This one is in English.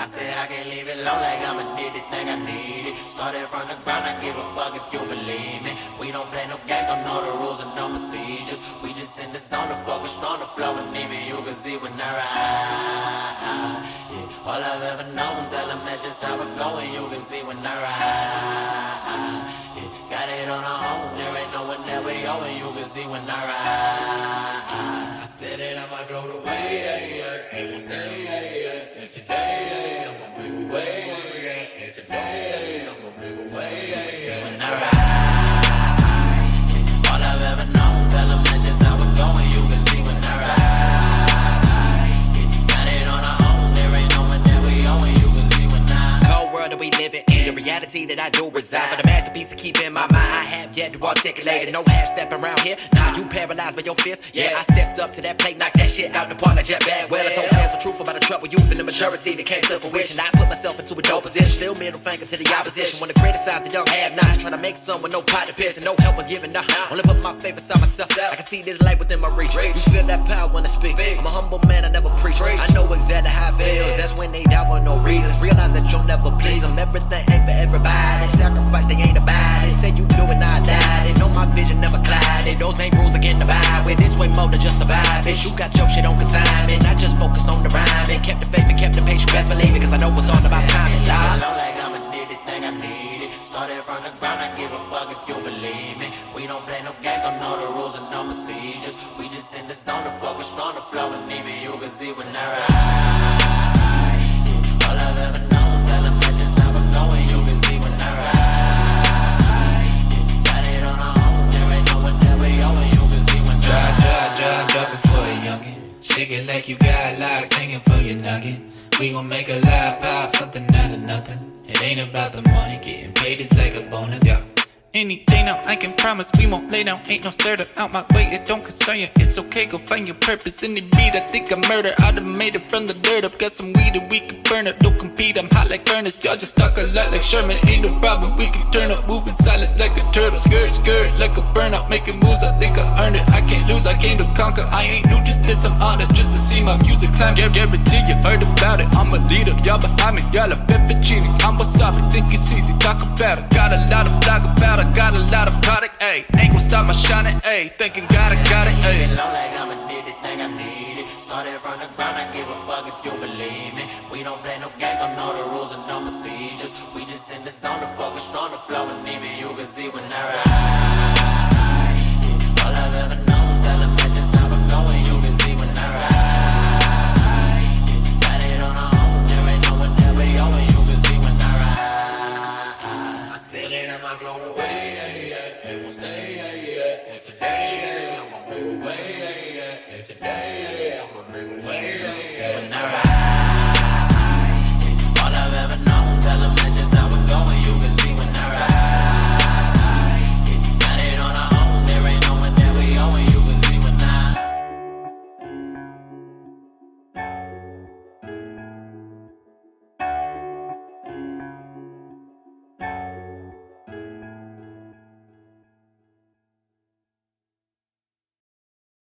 I said I can't leave it low like I'm addicted, think I need it. Started from the ground, I give a fuck if you believe me. We don't play no games, I know the rules and no procedures. We just in the zone to focus on the flow, and even you can see when I ride. Yeah, all I've ever known, tell them that's just how it go, and you can see when I ride. Yeah, got it on our own, there ain't no one that we owe, and you can see when I ride. I said it, I might float away, it won't stay, and today, I'm gon' make a way, and today, I'm gon' make a way, when I ride. All I've ever known, tell them that's just how it go, and you can see when I ride. Got it on our own, there ain't no one that we owe, and you can see when I. Cold world that we living in, the reality that I do reside. For the masterpiece to keep in my mind, I have yet to articulate it. No half step around here, nah, you paralyzed by your fist. Yeah, I stepped up to that plate, knocked that shit out the park like jet bag. Well, I told tales the truth about the trouble youth and the majority that came to fruition. I put myself into a dope position, still middle finger to the opposition. Wanna criticize the young have-nots, trying to make some with no pot to piss and no help was given. Nah, only put my faith inside myself. I can see this light within my reach. You feel that power when I speak. I'm a humble man, I never preach. I know exactly how it feels. That's when they die for no reason. Realize that you'll never please them. Everything ain't for everybody. Sacrifice, they ain't about it. Say you do it, I die. They know my vision never clouded. Those ain't rules I can't abide with. This way more than just a vibe. Bitch, you got your shit on consignment. I just focused on the rhyme and kept the faith and kept the patience. Best believe it, cause I know it's all about timing. Like I'm addicted, think I need it. Started from the ground, I give a fuck if you believe me. We don't play no games, I know the rules and no procedures. We just in the zone to focus on the flow, and even you can see when I ride. All I've ever known, tell them that's just how it go, and you can see when I ride. Got it on our own, there ain't no one that we owe, and you can see when I ride. Drop it for a youngin'. Shake it like you got locks hanging from your nugget. We gon' make a live pop, something out of nothing. It ain't about the money, getting paid is like a bonus. Yeah. Any day now, I can promise we won't lay down. Ain't no certain out my way, it don't concern you. It's okay, go find your purpose in the beat. I think I murder, I done made it from the dirt up. Got some weed that we can burn up. Don't compete, I'm hot like furnace. Y'all just talk a lot like Sherman. Ain't no problem, we can turn up. Moving silence like a turtle. Skirt, like a burnout. Making moves, I think I earned it. I can't lose, I came to conquer. I ain't new to this, I'm honored just to see my music climb. Guarantee you heard about it. I'm a leader, y'all behind me. Y'all are pepperoncinis. I'm wasabi, think it's easy. Talk about it. Got a lot of blog about it. Got a lot of product, ayy. Ain't gon' stop my shining, ayy. Thinking got it, ayy. Like I'm addicted, think I need it. Started from the ground, I give a fuck if you believe me. We don't play no games, I know the rules and no procedures. We just in the zone to focus on the flow, and even you can see when I ride. All I've ever known, tell them that's just how it go, and you can see when I ride. Got it on our own, there ain't no one that we owe, and you can see when I ride. I said it, I might float away. It won't stay, and today, I'm gon' make a way, and today, I'm gon' make a way, when I ride.